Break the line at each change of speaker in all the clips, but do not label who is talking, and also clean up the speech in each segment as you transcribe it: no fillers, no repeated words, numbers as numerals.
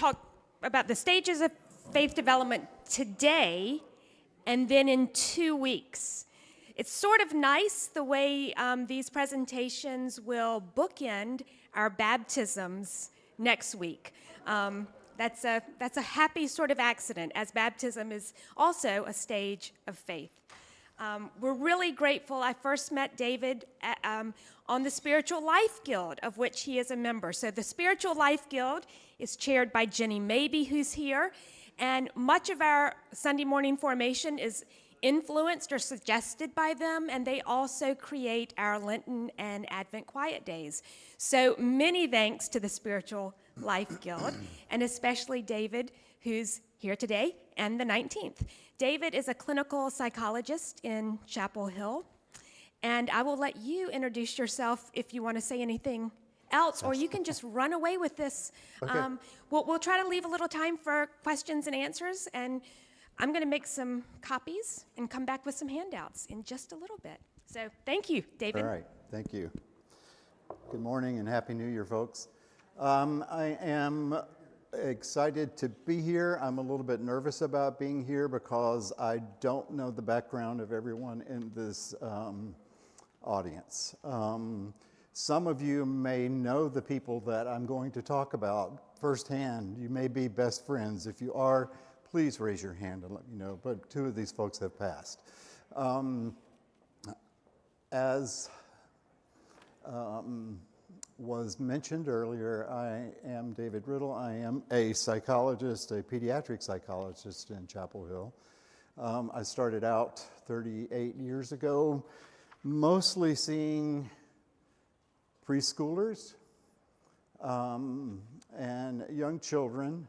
talk about the stages of faith development today and then in 2 weeks. It's sort of nice the way these presentations will bookend our baptisms next week. That's a happy sort of accident, as baptism is also a stage of faith. We're really grateful. I first met David on the Spiritual Life Guild, of which he is a member. So the Spiritual Life Guild is chaired by Jenny Mabey, who's here, and much of our Sunday morning formation is influenced or suggested by them, and they also create our Lenten and Advent Quiet Days. So many thanks to the Spiritual Life Guild, and especially David, who's here today, and the 19th. David is a clinical psychologist in Chapel Hill, and I will let you introduce yourself if you want to say anything else, or you can just run away with this.
Okay.
We'll try to leave a little time for questions and answers, and I'm going to make some copies and come back with some handouts in just a little bit. So thank you, David.
All right, thank you. Good morning and Happy New Year, folks. I am excited to be here. I'm a little bit nervous about being here because I don't know the background of everyone in this audience. Some of you may know the people that I'm going to talk about firsthand. You may be best friends. If you are, please raise your hand and let me know. But 2 of these folks have passed. As was mentioned earlier, I am David Riddle. I am a psychologist, a pediatric psychologist in Chapel Hill. I started out 38 years ago, mostly seeing preschoolers and young children.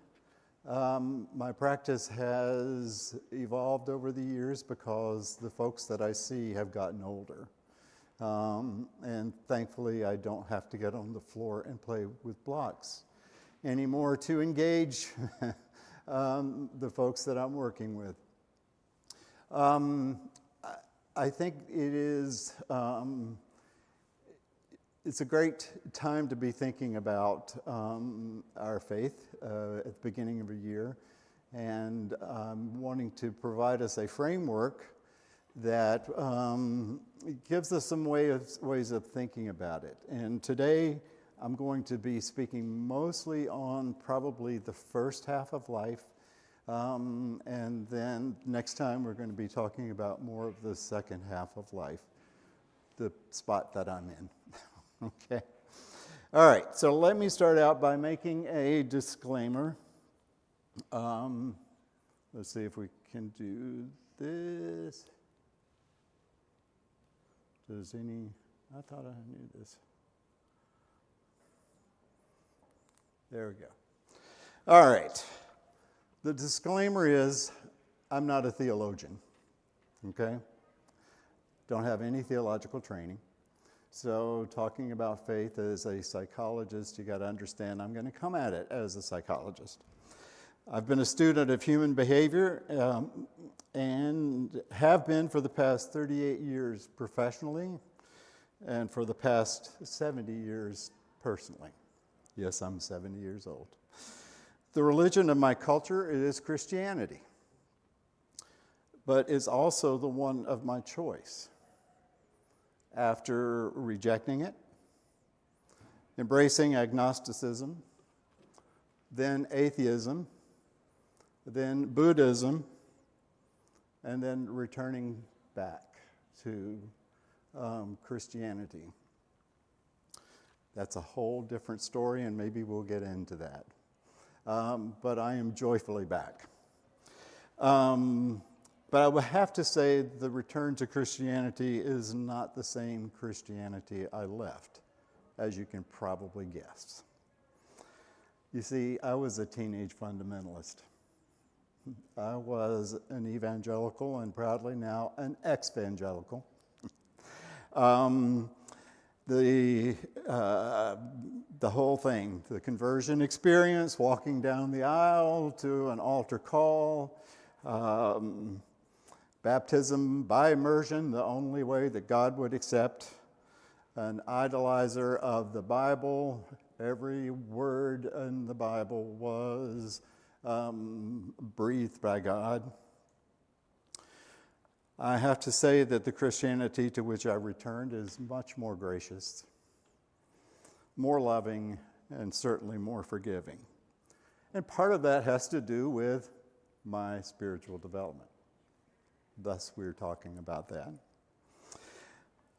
My practice has evolved over the years because the folks that I see have gotten older. And thankfully, I don't have to get on the floor and play with blocks anymore to engage the folks that I'm working with. I think it is, it's a great time to be thinking about our faith at the beginning of a year, and wanting to provide us a framework that gives us some ways of thinking about it. And today I'm going to be speaking mostly on probably the first half of life, and then next time we're going to be talking about more of the second half of life, the spot that I'm in. Okay. All right, so let me start out by making a disclaimer. Let's see if we can do this. I thought I knew this. There we go. All right. The disclaimer is, I'm not a theologian, okay? Don't have any theological training. So talking about faith as a psychologist, you got to understand I'm going to come at it as a psychologist. I've been a student of human behavior and have been for the past 38 years professionally and for the past 70 years personally. Yes, I'm 70 years old. The religion of my culture is Christianity, but it's also the one of my choice. After rejecting it, embracing agnosticism, then atheism, then Buddhism, and then returning back to Christianity. That's a whole different story, and maybe we'll get into that. But I am joyfully back. But I would have to say the return to Christianity is not the same Christianity I left, as you can probably guess. You see, I was a teenage fundamentalist. I was an evangelical and proudly now an ex-evangelical. The whole thing, the conversion experience, walking down the aisle to an altar call, baptism by immersion, the only way that God would accept, an idolizer of the Bible, Every word in the Bible was breathed by God. I have to say that the Christianity to which I returned is much more gracious, more loving, and certainly more forgiving. And part of that has to do with my spiritual development. Thus, we're talking about that.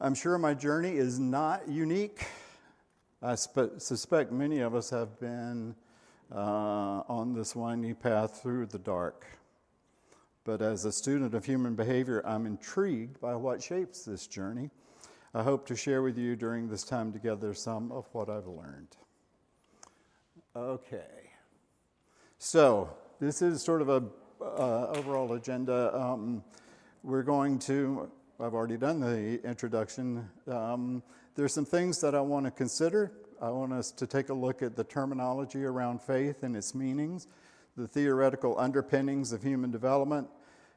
I'm sure my journey is not unique. I suspect many of us have been on this winding path through the dark. But as a student of human behavior, I'm intrigued by what shapes this journey. I hope to share with you during this time together some of what I've learned. Okay. So this is sort of a overall agenda. We're going to, I've already done the introduction. There's some things that I want to consider. I want us to take a look at the terminology around faith and its meanings, the theoretical underpinnings of human development,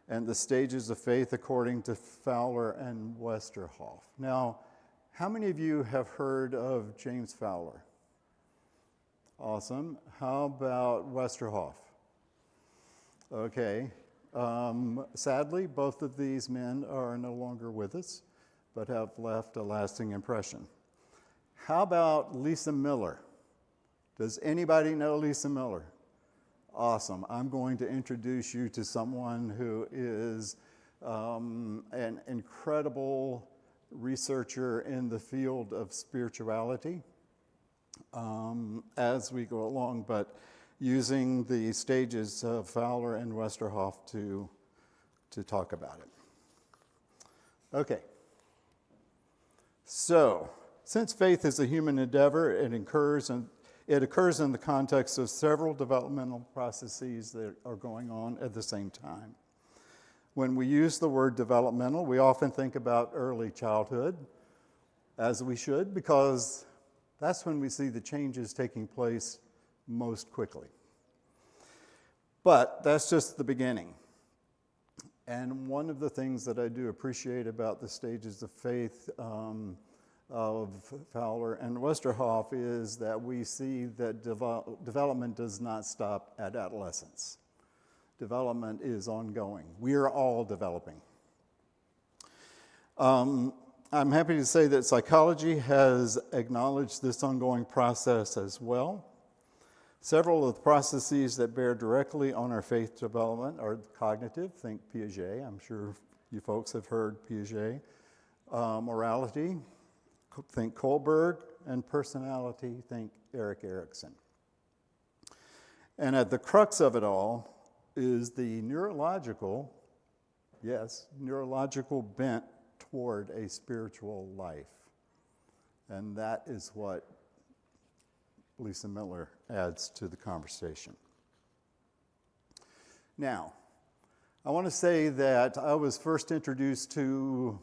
and the stages of faith according to Fowler and Westerhoff. Now, how many of you have heard of James Fowler? Awesome. How about Westerhoff? Okay. Sadly, both of these men are no longer with us, but have left a lasting impression. How about Lisa Miller? Does anybody know Lisa Miller? Awesome. I'm going to introduce you to someone who is an incredible researcher in the field of spirituality as we go along, but using the stages of Fowler and Westerhoff to talk about it. Okay. So, since faith is a human endeavor, it occurs in the context of several developmental processes that are going on at the same time. When we use the word developmental, we often think about early childhood, as we should, because that's when we see the changes taking place most quickly. But that's just the beginning. And one of the things that I do appreciate about the stages of faith of Fowler and Westerhoff is that we see that development does not stop at adolescence. Development is ongoing. We are all developing. I'm happy to say that psychology has acknowledged this ongoing process as well. Several of the processes that bear directly on our faith development are cognitive, think Piaget. I'm sure you folks have heard Piaget. Morality, think Kohlberg, and personality, think Erik Erikson. And at the crux of it all is the neurological bent toward a spiritual life. And that is what Lisa Miller adds to the conversation. Now, I want to say that I was first introduced to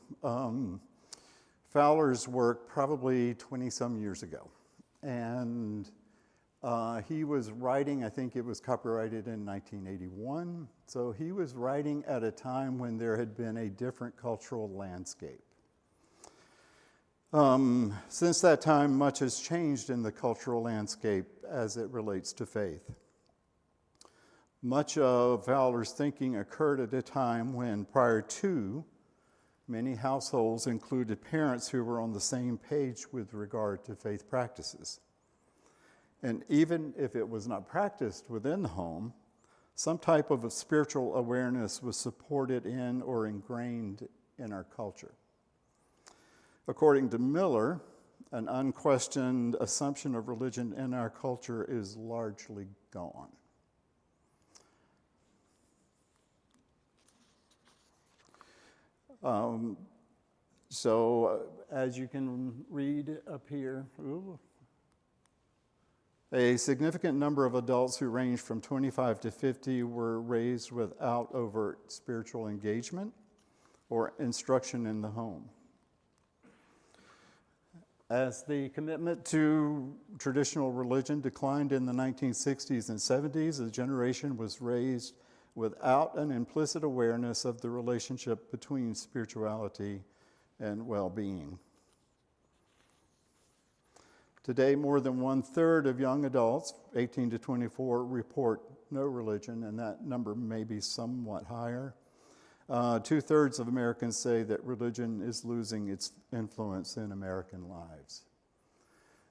Fowler's work probably 20-some years ago. And he was writing, I think it was copyrighted in 1981. So he was writing at a time when there had been a different cultural landscape. Since that time, much has changed in the cultural landscape as it relates to faith. Much of Fowler's thinking occurred at a time when, prior to, many households included parents who were on the same page with regard to faith practices. And even if it was not practiced within the home, some type of a spiritual awareness was supported in or ingrained in our culture. According to Miller, an unquestioned assumption of religion in our culture is largely gone. As you can read up here, a significant number of adults who range from 25 to 50 were raised without overt spiritual engagement or instruction in the home. As the commitment to traditional religion declined in the 1960s and 70s, a generation was raised without an implicit awareness of the relationship between spirituality and well-being. Today, more than 1/3 of young adults, 18 to 24, report no religion, and that number may be somewhat higher. 2/3 of Americans say that religion is losing its influence in American lives.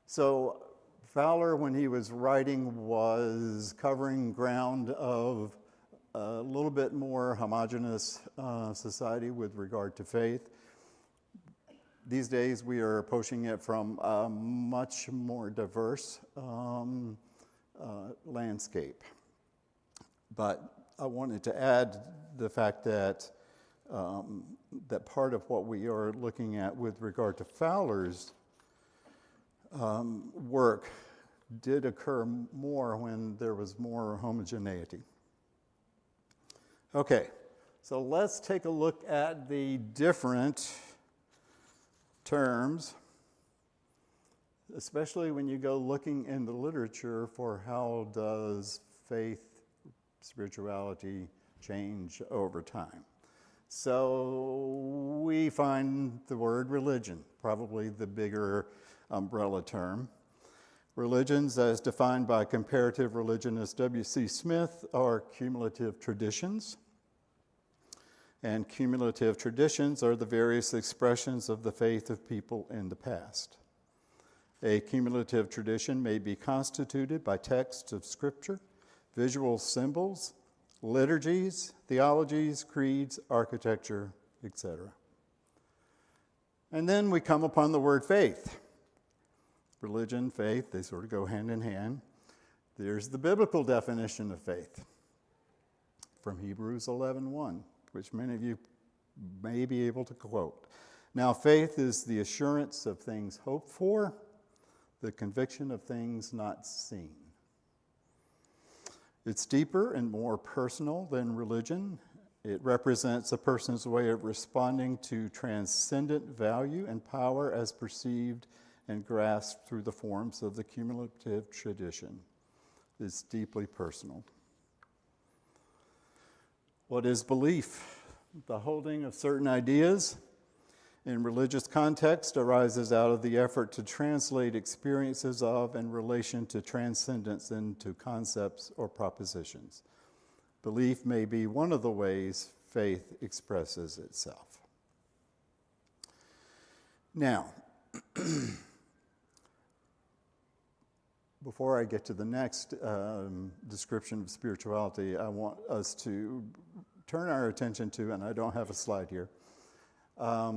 So Fowler, when he was writing, was covering ground of a little bit more homogeneous society with regard to faith. These days, we are approaching it from a much more diverse landscape. But I wanted to add the fact that that part of what we are looking at with regard to Fowler's work did occur more when there was more homogeneity. Okay, so let's take a look at the different terms, especially when you go looking in the literature for how does faith, spirituality change over time. So we find the word religion, probably the bigger umbrella term. Religions, as defined by comparative religionist W.C. Smith, are cumulative traditions. And cumulative traditions are the various expressions of the faith of people in the past. A cumulative tradition may be constituted by texts of Scripture, visual symbols, liturgies, theologies, creeds, architecture, etc. And then we come upon the word faith. Religion, faith, they sort of go hand in hand. There's the biblical definition of faith from Hebrews 11:1. Which many of you may be able to quote. Now, faith is the assurance of things hoped for, the conviction of things not seen. It's deeper and more personal than religion. It represents a person's way of responding to transcendent value and power as perceived and grasped through the forms of the cumulative tradition. It's deeply personal. What is belief? The holding of certain ideas in religious context arises out of the effort to translate experiences of and relation to transcendence into concepts or propositions. Belief may be one of the ways faith expresses itself. Now, before I get to the next description of spirituality, I want us to turn our attention to, and I don't have a slide here, I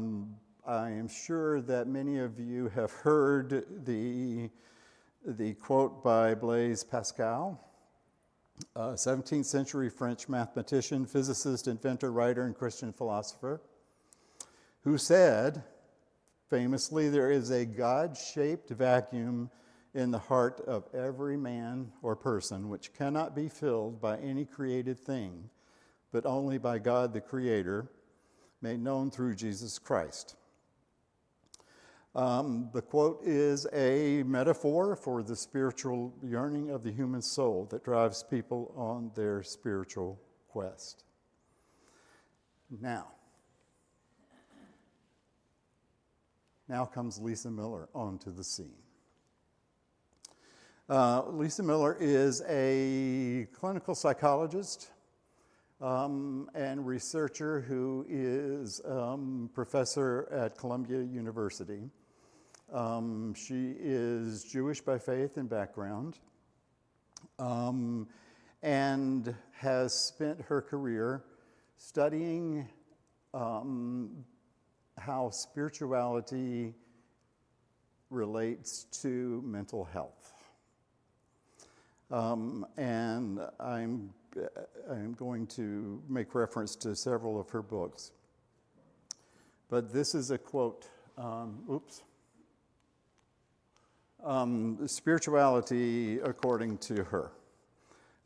am sure that many of you have heard the quote by Blaise Pascal, a 17th century French mathematician, physicist, inventor, writer, and Christian philosopher, who said, famously, there is a God-shaped vacuum in the heart of every man or person which cannot be filled by any created thing, but only by God the Creator, made known through Jesus Christ. The quote is a metaphor for the spiritual yearning of the human soul that drives people on their spiritual quest. Now comes Lisa Miller onto the scene. Lisa Miller is a clinical psychologist and researcher who is professor at Columbia University. She is Jewish by faith and background, and has spent her career studying how spirituality relates to mental health. And I'm going to make reference to several of her books. But this is a quote, spirituality according to her.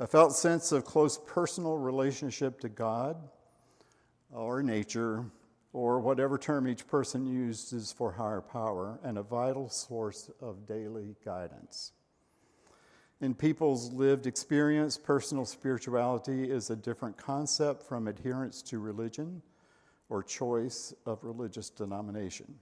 A felt sense of close personal relationship to God or nature, or whatever term each person uses for higher power, and a vital source of daily guidance. In people's lived experience, personal spirituality is a different concept from adherence to religion or choice of religious denomination.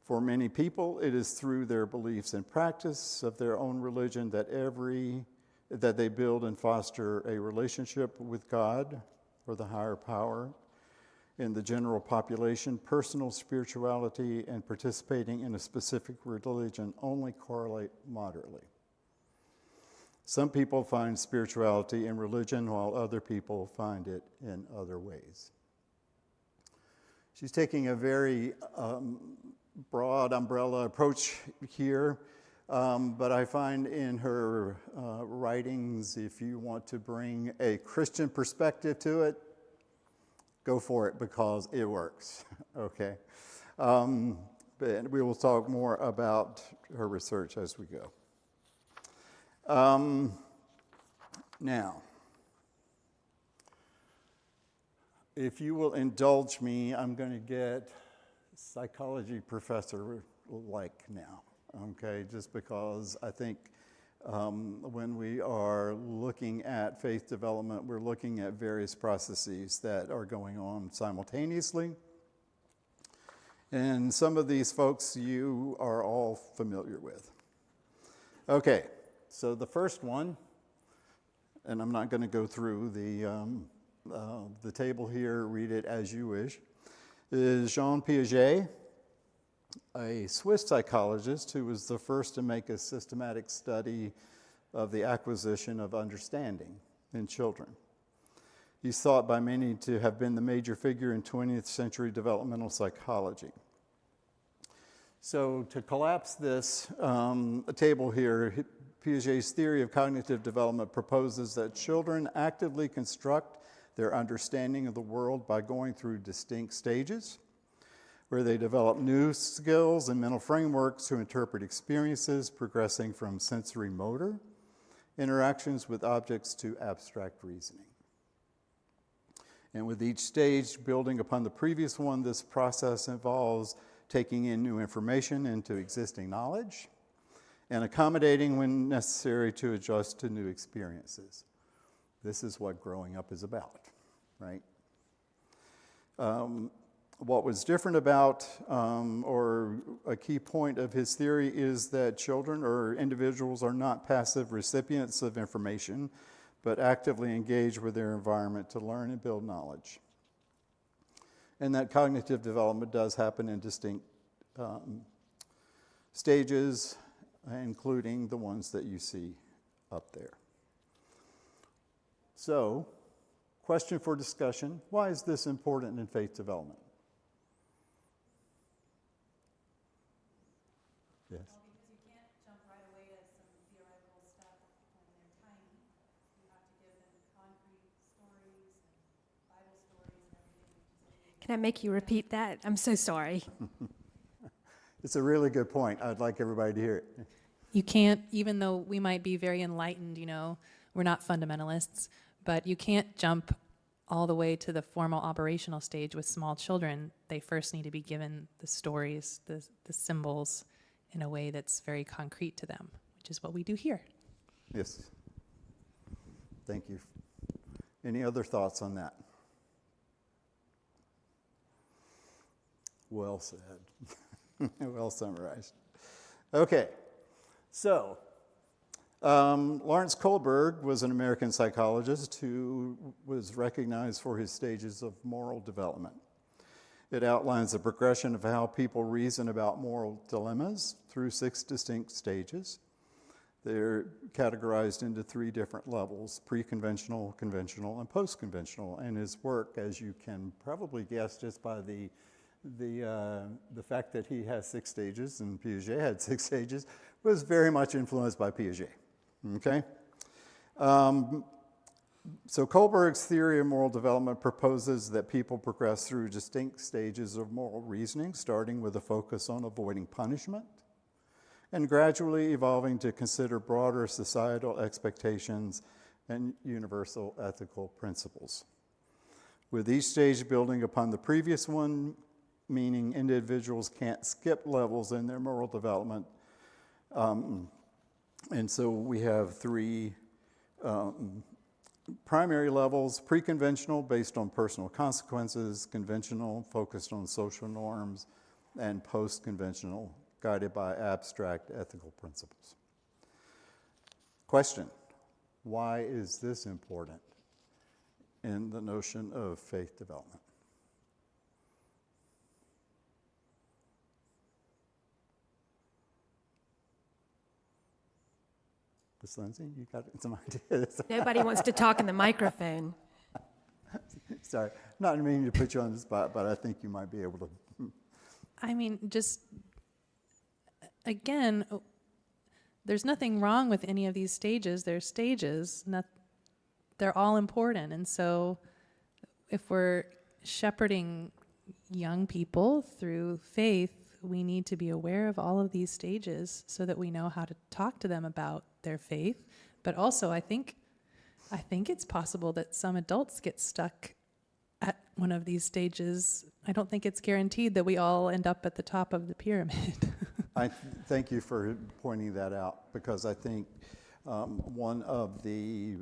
For many people, it is through their beliefs and practice of their own religion that they build and foster a relationship with God or the higher power. In the general population, personal spirituality and participating in a specific religion only correlate moderately. Some people find spirituality in religion, while other people find it in other ways. She's taking a very broad umbrella approach here, but I find in her writings, if you want to bring a Christian perspective to it, go for it because it works, okay? But we will talk more about her research as we go. Now, if you will indulge me, I'm going to get psychology professor-like now, okay? Just because I think when we are looking at faith development, we're looking at various processes that are going on simultaneously. And some of these folks you are all familiar with. Okay, so the first one, and I'm not going to go through the table here, read it as you wish, is Jean Piaget, a Swiss psychologist who was the first to make a systematic study of the acquisition of understanding in children. He's thought by many to have been the major figure in 20th century developmental psychology. So to collapse this table here, Piaget's theory of cognitive development proposes that children actively construct their understanding of the world by going through distinct stages, where they develop new skills and mental frameworks to interpret experiences, progressing from sensory motor interactions with objects to abstract reasoning. And with each stage building upon the previous one, this process involves taking in new information into existing knowledge and accommodating when necessary to adjust to new experiences. This is what growing up is about, right? What was different about, or a key point of his theory, is that children or individuals are not passive recipients of information, but actively engage with their environment to learn and build knowledge. And that cognitive development does happen in distinct stages, including the ones that you see up there. So, question for discussion: why is this important in faith development? Yes.
Well, because you can't jump right away to some theoretical stuff when they're tiny. You have to give them concrete stories and Bible stories and everything.
Can I make you repeat that? I'm so sorry.
It's a really good point. I'd like everybody to hear it.
You can't, even though we might be very enlightened, we're not fundamentalists, but you can't jump all the way to the formal operational stage with small children. They first need to be given the stories, the symbols, in a way that's very concrete to them, which is what we do here.
Yes. Thank you. Any other thoughts on that? Well said. Well summarized. Okay. So, Lawrence Kohlberg was an American psychologist who was recognized for his stages of moral development. It outlines the progression of how people reason about moral dilemmas through 6 distinct stages. They're categorized into 3 different levels: pre-conventional, conventional, and post-conventional. And his work, as you can probably guess just by the fact that he has 6 stages and Piaget had 6 stages, was very much influenced by Piaget. Okay? So Kohlberg's theory of moral development proposes that people progress through distinct stages of moral reasoning, starting with a focus on avoiding punishment, and gradually evolving to consider broader societal expectations and universal ethical principles. With each stage building upon the previous one, meaning individuals can't skip levels in their moral development. And so we have 3 primary levels: pre-conventional, based on personal consequences; conventional, focused on social norms; and post-conventional, guided by abstract ethical principles. Question: why is this important in the notion of faith development? Ms. Lindsay, you got some ideas?
Nobody wants to talk in the microphone.
Sorry, not meaning to put you on the spot, but I think you might be able to.
I mean, just again, there's nothing wrong with any of these stages. They're stages. They're all important. And so if we're shepherding young people through faith, we need to be aware of all of these stages so that we know how to talk to them about their faith. But also, I think it's possible that some adults get stuck at one of these stages. I don't think it's guaranteed that we all end up at the top of the pyramid.
I thank you for pointing that out, because I think one of the,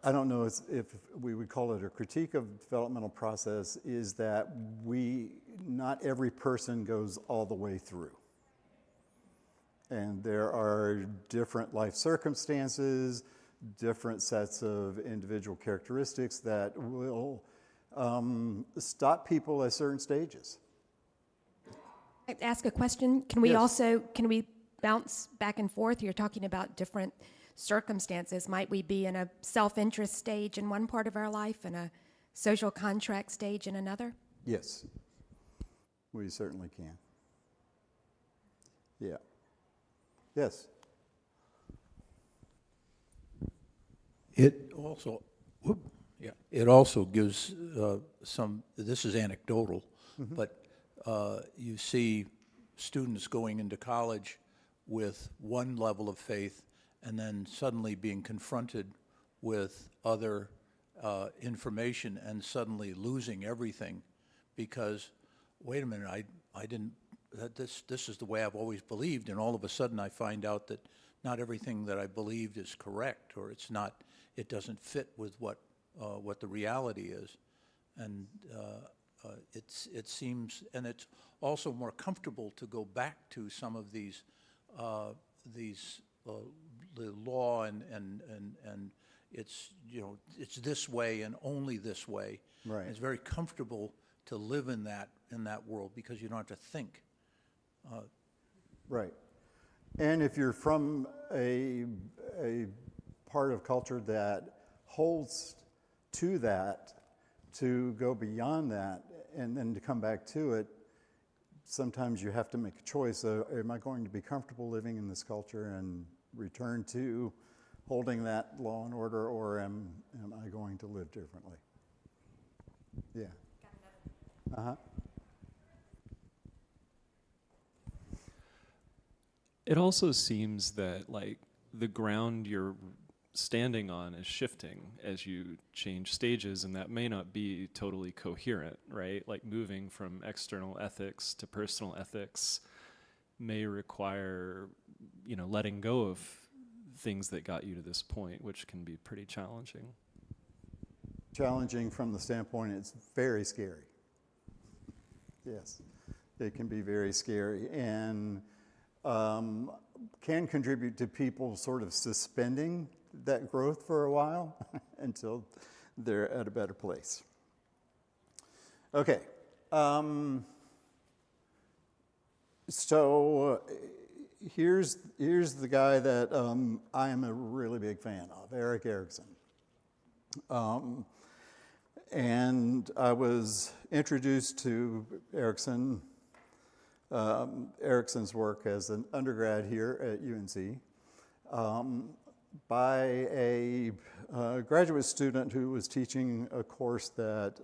I don't know if we would call it a critique of developmental process, is that not every person goes all the way through. And there are different life circumstances, different sets of individual characteristics that will stop people at certain stages.
I'd ask a question. Can we bounce back and forth? You're talking about different circumstances. Might we be in a self-interest stage in one part of our life and a social contract stage in another?
Yes, we certainly can. Yeah. Yes.
It also gives some, this is anecdotal, but you see students going into college with one level of faith and then suddenly being confronted with other information and suddenly losing everything because, wait a minute, I didn't, this is the way I've always believed, and all of a sudden I find out that not everything that I believed is correct, or it doesn't fit with what the reality is. And it seems, and it's also more comfortable to go back to some of these the law and it's, it's this way and only this way.
Right.
It's very comfortable to live in that world because you don't have to think.
Right. And if you're from a part of culture that holds to that, to go beyond that and then to come back to it, sometimes you have to make a choice. Am I going to be comfortable living in this culture and return to holding that law and order, or am I going to live differently? Yeah. Uh-huh.
It also seems that like the ground you're standing on is shifting as you change stages, and that may not be totally coherent, right? Like moving from external ethics to personal ethics may require, letting go of things that got you to this point, which can be pretty challenging.
Challenging from the standpoint it's very scary. Yes, it can be very scary, and can contribute to people sort of suspending that growth for a while until they're at a better place. Okay, so here's the guy that I am a really big fan of, Erik Erikson. And I was introduced to Erikson's work as an undergrad here at UNC by a graduate student who was teaching a course that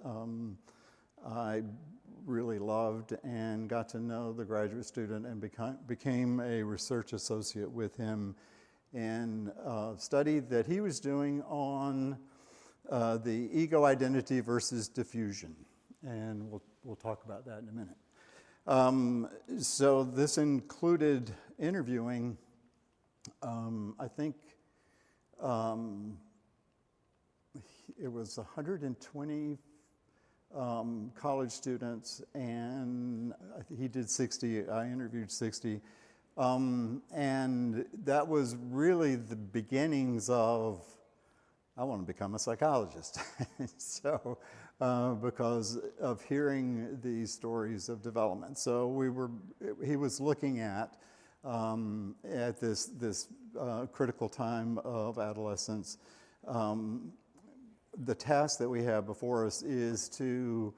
I really loved, and got to know the graduate student and became a research associate with him in a study that he was doing on the ego identity versus diffusion. And we'll talk about that in a minute. So this included interviewing, I think it was 120 college students, and he did 60, I interviewed 60. And that was really the beginnings of, I want to become a psychologist. So, because of hearing these stories of development. So he was looking at this critical time of adolescence. The task that we have before us is to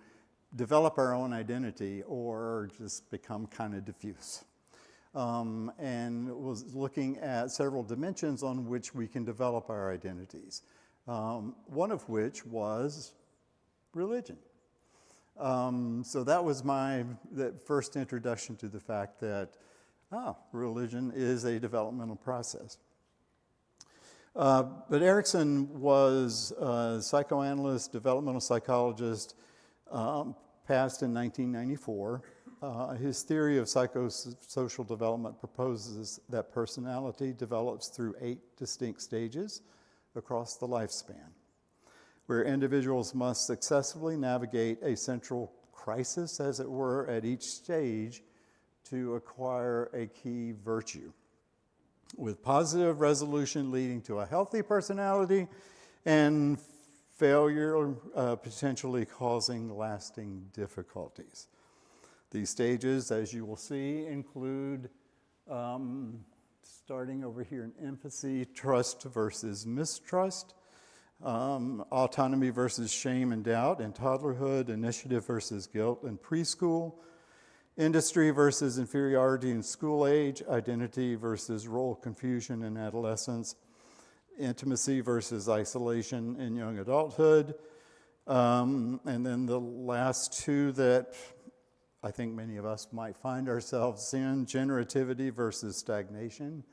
develop our own identity or just become kind of diffuse. And was looking at several dimensions on which we can develop our identities. One of which was religion. So that was that first introduction to the fact that religion is a developmental process. But Erikson was a psychoanalyst, developmental psychologist, passed in 1994. His theory of psychosocial development proposes that personality develops through 8 distinct stages across the lifespan, where individuals must successfully navigate a central crisis, as it were, at each stage to acquire a key virtue, with positive resolution leading to a healthy personality and failure potentially causing lasting difficulties. These stages, as you will see, include, starting over here in empathy, trust versus mistrust, autonomy versus shame and doubt in toddlerhood, initiative versus guilt in preschool, industry versus inferiority in school age, identity versus role confusion in adolescence, intimacy versus isolation in young adulthood, and then the last 2 that I think many of us might find ourselves in, generativity versus stagnation,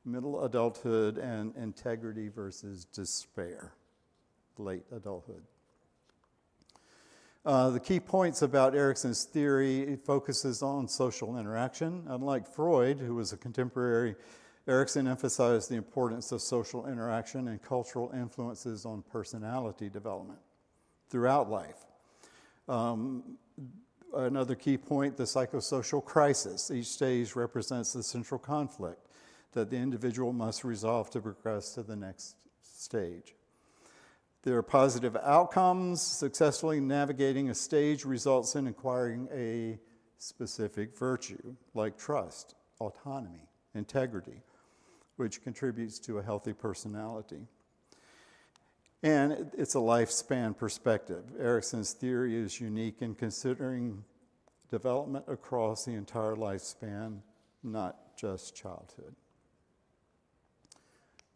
middle adulthood, and integrity versus despair, late adulthood. The key points about Erikson's theory, it focuses on social interaction. Unlike Freud, who was a contemporary, Erikson emphasized the importance of social interaction and cultural influences on personality development throughout life. Another key point, the psychosocial crisis. Each stage represents the central conflict that the individual must resolve to progress to the next stage. There are positive outcomes. Successfully navigating a stage results in acquiring a specific virtue, like trust, autonomy, integrity, which contributes to a healthy personality. And it's a lifespan perspective. Erikson's theory is unique in considering development across the entire lifespan, not just childhood.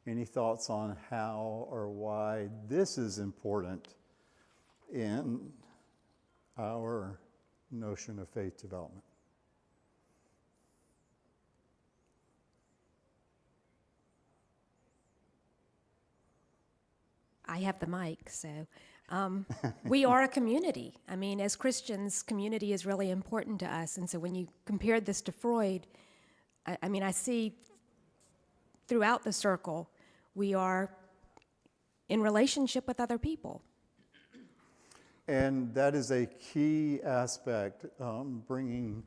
Any thoughts on how or why this is important in our notion of faith development?
I have the mic, so we are a community. I mean, as Christians, community is really important to us. And so when you compared this to Freud, I mean, I see throughout the circle, we are in relationship with other people.
And that is a key aspect, bringing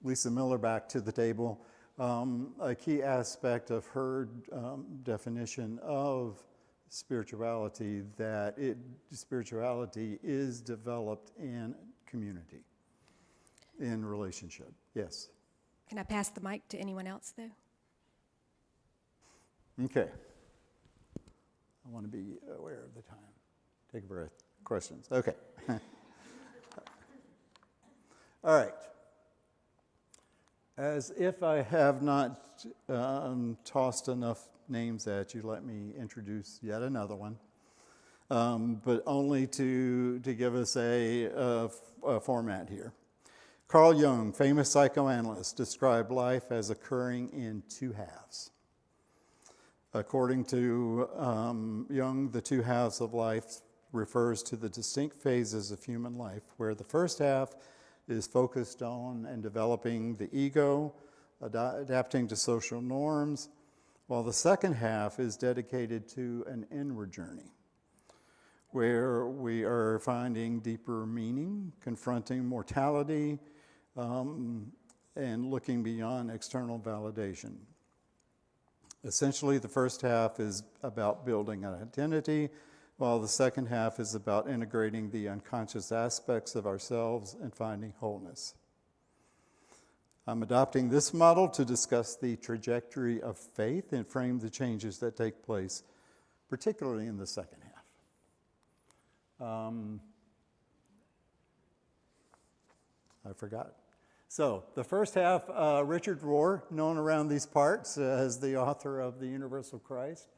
Lisa Miller back to the table, a key aspect of her definition of spirituality, that spirituality is developed in community, in relationship. Yes?
Can I pass the mic to anyone else, though?
Okay. I want to be aware of the time. Take a breath. Questions? Okay. All right. As if I have not tossed enough names at you, let me introduce yet another one, but only to give us a format here. Carl Jung, famous psychoanalyst, described life as occurring in 2 halves. According to Jung, the 2 halves of life refers to the distinct phases of human life, where the first half is focused on and developing the ego, adapting to social norms, while the second half is dedicated to an inward journey, where we are finding deeper meaning, confronting mortality, and looking beyond external validation. Essentially, the first half is about building an identity, while the second half is about integrating the unconscious aspects of ourselves and finding wholeness. I'm adopting this model to discuss the trajectory of faith and frame the changes that take place, particularly in the second half. I forgot. So the first half, Richard Rohr, known around these parts as the author of The Universal Christ,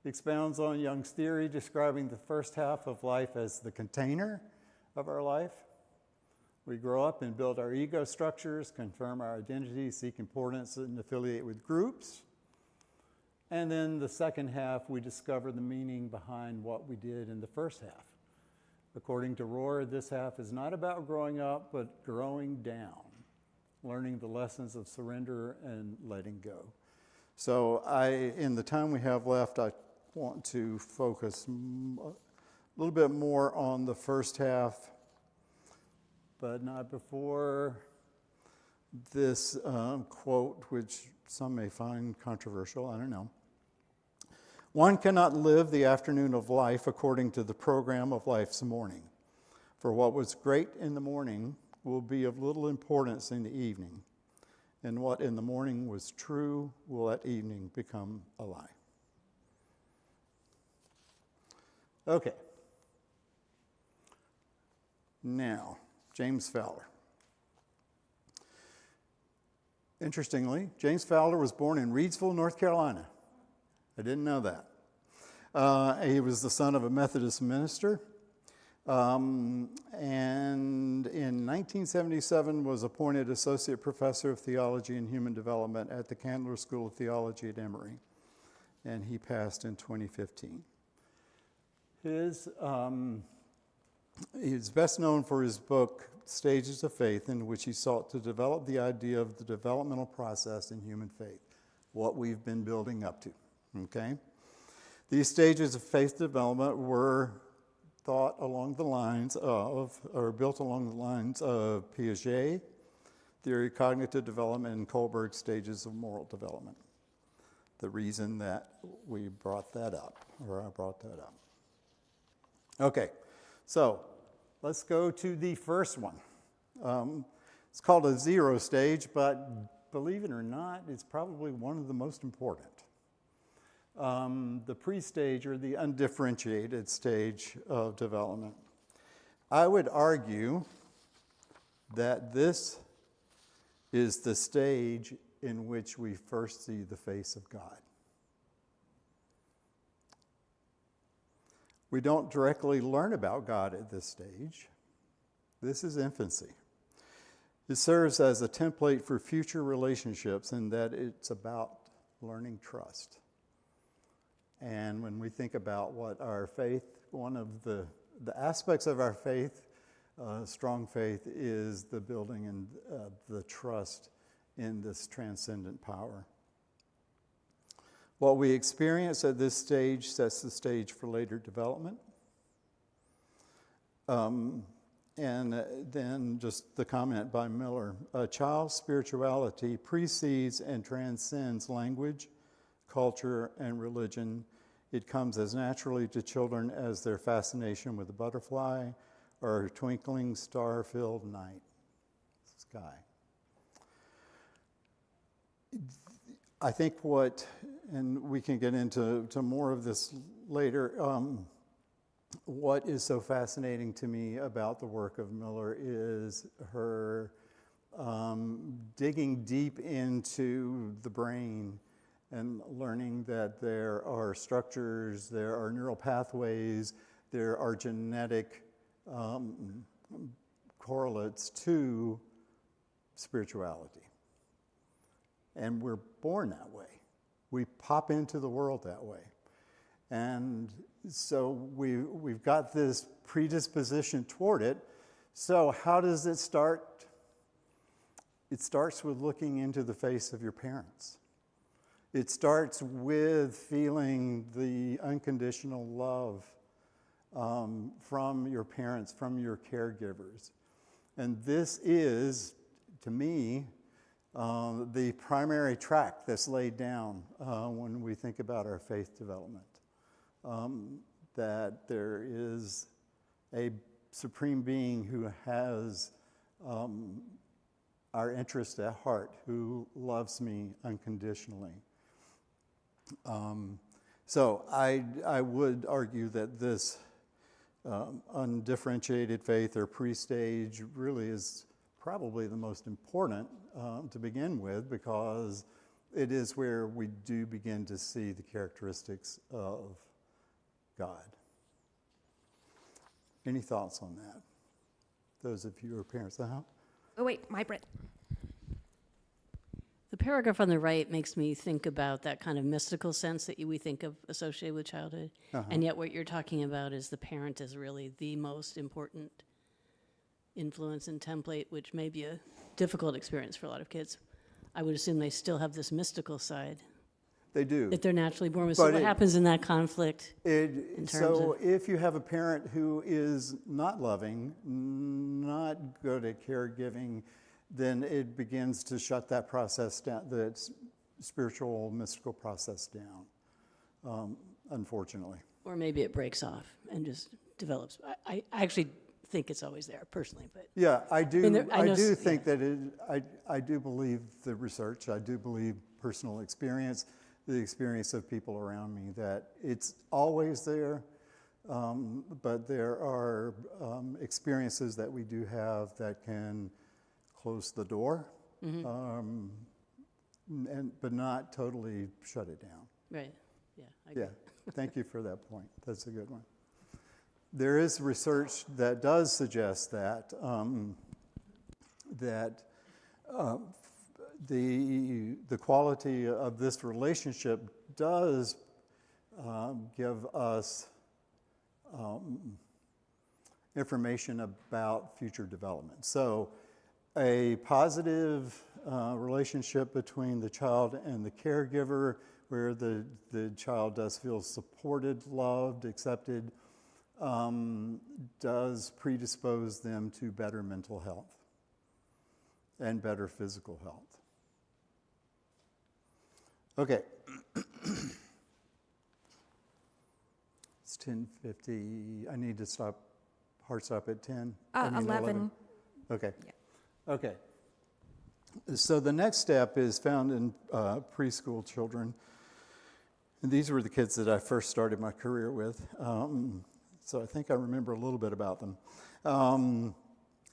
expounds on Jung's theory describing the first half of life as the container of our life. We grow up and build our ego structures, confirm our identity, seek importance, and affiliate with groups. And then the second half, we discover the meaning behind what we did in the first half. According to Rohr, this half is not about growing up, but growing down, learning the lessons of surrender and letting go. So in the time we have left, I want to focus a little bit more on the first half, but not before this quote, which some may find controversial, I don't know. One cannot live the afternoon of life according to the program of life's morning. For what was great in the morning will be of little importance in the evening, and what in the morning was true will at evening become a lie. Okay. Now, James Fowler. Interestingly, James Fowler was born in Reidsville, North Carolina. I didn't know that. He was the son of a Methodist minister, and in 1977 was appointed Associate Professor of Theology and Human Development at the Candler School of Theology at Emory, and he passed in 2015. He's best known for his book, Stages of Faith, in which he sought to develop the idea of the developmental process in human faith, what we've been building up to, okay? These stages of faith development were built along the lines of Piaget, theory of cognitive development, and Kohlberg's stages of moral development. The reason that we brought that up, or I brought that up. Okay, so let's go to the first one. It's called a zero stage, but believe it or not, it's probably one of the most important. The pre-stage, or the undifferentiated stage of development. I would argue that this is the stage in which we first see the face of God. We don't directly learn about God at this stage. This is infancy. It serves as a template for future relationships in that it's about learning trust. And when we think about what our faith, one of the aspects of our faith, strong faith, is the building and the trust in this transcendent power. What we experience at this stage sets the stage for later development. And then just the comment by Miller, a child's spirituality precedes and transcends language, culture, and religion. It comes as naturally to children as their fascination with a butterfly or a twinkling star-filled night sky. I think and we can get into more of this later, what is so fascinating to me about the work of Miller is her digging deep into the brain and learning that there are structures, there are neural pathways, there are genetic correlates to spirituality. And we're born that way. We pop into the world that way. And so we've got this predisposition toward it. So how does it start? It starts with looking into the face of your parents. It starts with feeling the unconditional love from your parents, from your caregivers. And this is, to me, the primary track that's laid down when we think about our faith development. That there is a supreme being who has our interest at heart, who loves me unconditionally. So I would argue that this undifferentiated faith or pre-stage really is probably the most important to begin with, because it is where we do begin to see the characteristics of God. Any thoughts on that? Those of you who are parents,
Oh, wait, my Brit.
The paragraph on the right makes me think about that kind of mystical sense that we think of associated with childhood. And yet what you're talking about is the parent is really the most important influence and template, which may be a difficult experience for a lot of kids. I would assume they still have this mystical side
They do.
that they're naturally born with. So what happens in that conflict?
So if you have a parent who is not loving, not good at caregiving, then it begins to shut that process down, that spiritual, mystical process down, unfortunately.
Or maybe it breaks off and just develops. I actually think it's always there, personally. But
Yeah, I do. I do think
yeah.
that I do believe the research. I do believe personal experience, the experience of people around me, that it's always there. But there are experiences that we do have that can close the door, but not totally shut it down.
Right. Yeah. I agree.
Yeah, thank you for that point. That's a good one. There is research that does suggest that the quality of this relationship does give us information about future development. So a positive relationship between the child and the caregiver, where the child does feel supported, loved, accepted, does predispose them to better mental health and better physical health. Okay. It's 10:50. I need to hard stop at 10?
11.
Okay.
Yeah.
Okay. So the next step is found in preschool children. And these were the kids that I first started my career with. So I think I remember a little bit about them.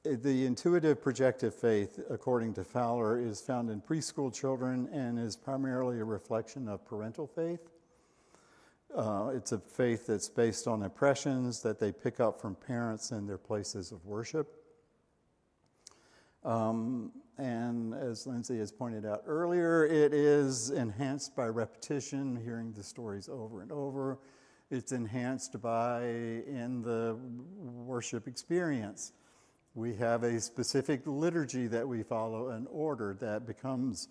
The intuitive projective faith, according to Fowler, is found in preschool children and is primarily a reflection of parental faith. It's a faith that's based on impressions that they pick up from parents and their places of worship. And as Lindsay has pointed out earlier, it is enhanced by repetition, hearing the stories over and over. It's enhanced by, in the worship experience, we have a specific liturgy that we follow, an order that becomes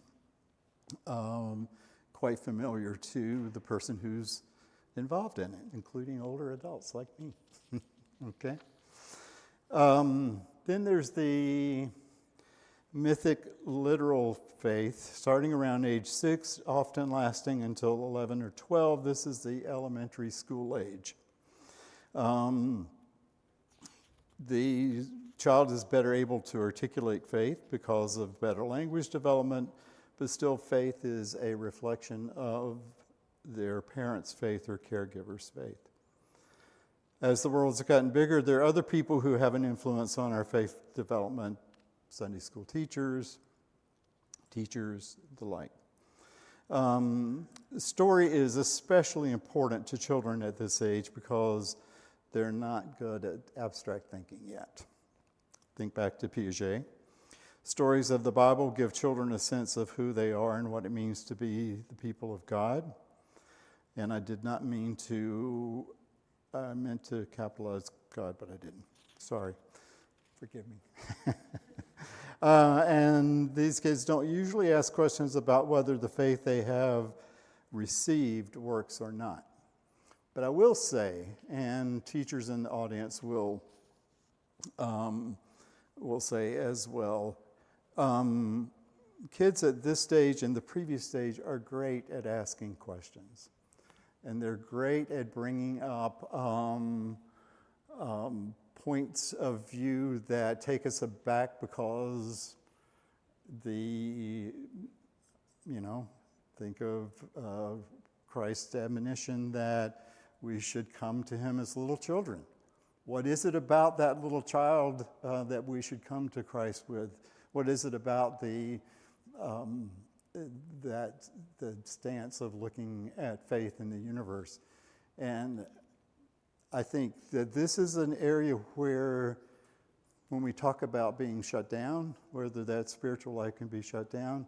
quite familiar to the person who's involved in it, including older adults like me. Okay. Then there's the mythic literal faith, starting around age 6, often lasting until 11 or 12. This is the elementary school age. The child is better able to articulate faith because of better language development, but still faith is a reflection of their parents' faith or caregivers' faith. As the world's gotten bigger, there are other people who have an influence on our faith development: Sunday school teachers, the like. The story is especially important to children at this age because they're not good at abstract thinking yet. Think back to Piaget. Stories of the Bible give children a sense of who they are and what it means to be the people of God. And I did not mean to, I meant to capitalize God, but I didn't. Sorry. Forgive me. And these kids don't usually ask questions about whether the faith they have received works or not. But I will say, and teachers in the audience will say as well, kids at this stage and the previous stage are great at asking questions. And they're great at bringing up points of view that take us aback because think of Christ's admonition that we should come to him as little children. What is it about that little child that we should come to Christ with? What is it about the stance of looking at faith in the universe? And I think that this is an area where, when we talk about being shut down, whether that spiritual life can be shut down,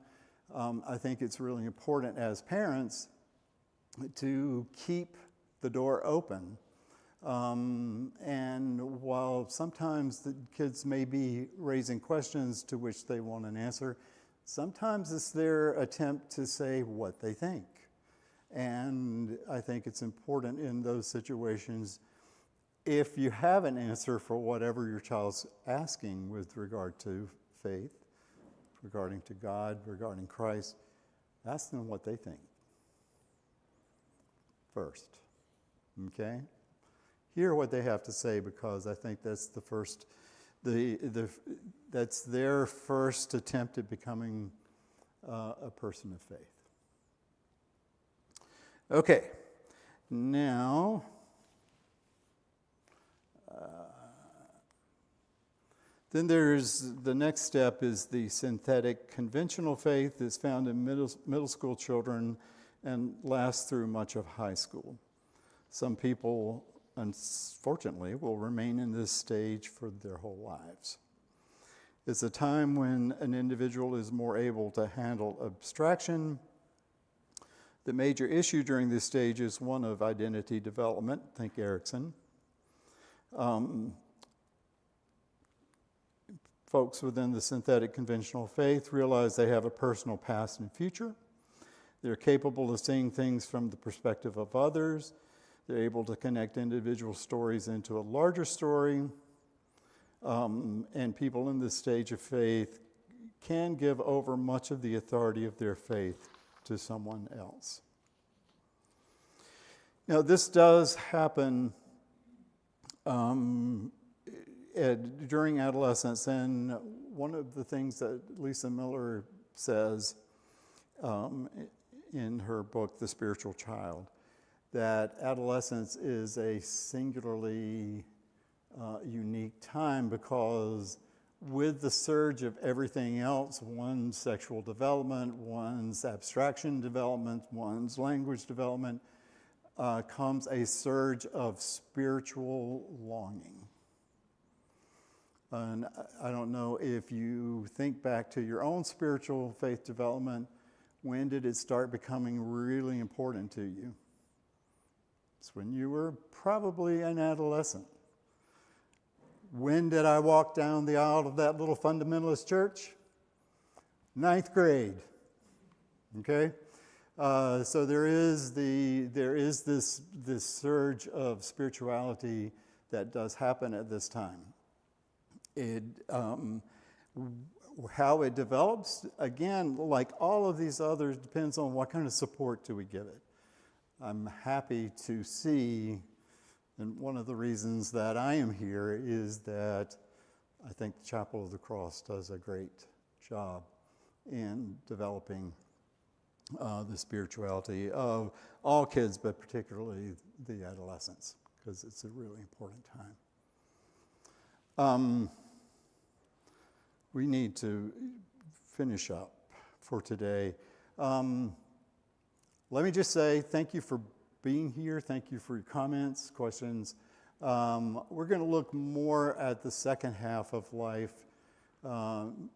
I think it's really important as parents to keep the door open. And while sometimes the kids may be raising questions to which they want an answer, sometimes it's their attempt to say what they think. And I think it's important in those situations, if you have an answer for whatever your child's asking with regard to faith, regarding to God, regarding Christ, ask them what they think first, okay? Hear what they have to say, because I think that's the first, that's their first attempt at becoming a person of faith. Okay, now then there's the next step is the synthetic conventional faith that's found in middle school children and lasts through much of high school. Some people, unfortunately, will remain in this stage for their whole lives. It's a time when an individual is more able to handle abstraction. The major issue during this stage is one of identity development. Think Erickson. Folks within the synthetic conventional faith realize they have a personal past and future. They're capable of seeing things from the perspective of others. They're able to connect individual stories into a larger story. And people in this stage of faith can give over much of the authority of their faith to someone else. Now, this does happen during adolescence, and one of the things that Lisa Miller says in her book, The Spiritual Child, that adolescence is a singularly unique time, because with the surge of everything else, one's sexual development, one's abstraction development, one's language development, comes a surge of spiritual longing. And I don't know if you think back to your own spiritual faith development, when did it start becoming really important to you? It's when you were probably an adolescent. When did I walk down the aisle of that little fundamentalist church? 9th grade. Okay? So there is this surge of spirituality that does happen at this time. How it develops, again, like all of these others, depends on what kind of support do we give it. I'm happy to see, and one of the reasons that I am here is that I think the Chapel of the Cross does a great job in developing the spirituality of all kids, but particularly the adolescents, because it's a really important time. We need to finish up for today. Let me just say thank you for being here. Thank you for your comments, questions. We're going to look more at the second half of life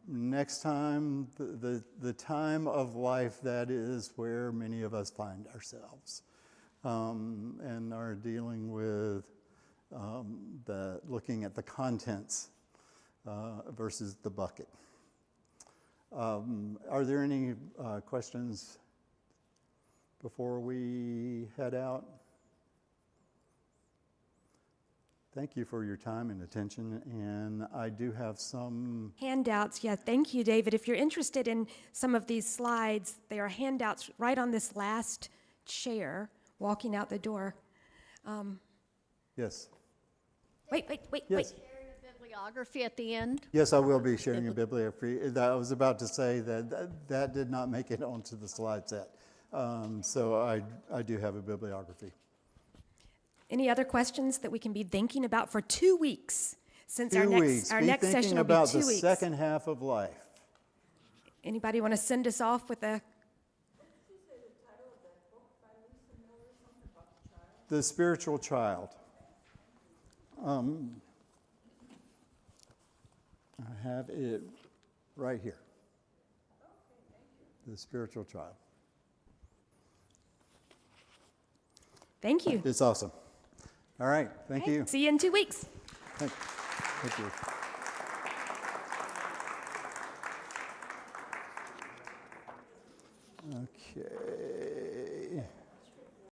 next time, the time of life that is where many of us find ourselves and are dealing with looking at the contents versus the bucket. Are there any questions before we head out? Thank you for your time and attention, and I do have some,
Handouts, yeah, thank you, David. If you're interested in some of these slides, there are handouts right on this last chair, walking out the door.
yes.
Wait.
Yes.
Sharing a bibliography at the end.
Yes, I will be sharing a bibliography. I was about to say that did not make it onto the slide set. So I do have a bibliography.
Any other questions that we can be thinking about for 2 weeks? Since
2 weeks.
our
Be
next
thinking
session will be
about
2
the
weeks.
second half of life.
Anybody want to send us off with a?
The Spiritual Child. I have it right here. The Spiritual Child.
Thank you.
It's awesome. All right, thank
Okay,
you.
See you in 2 weeks.
Thank you.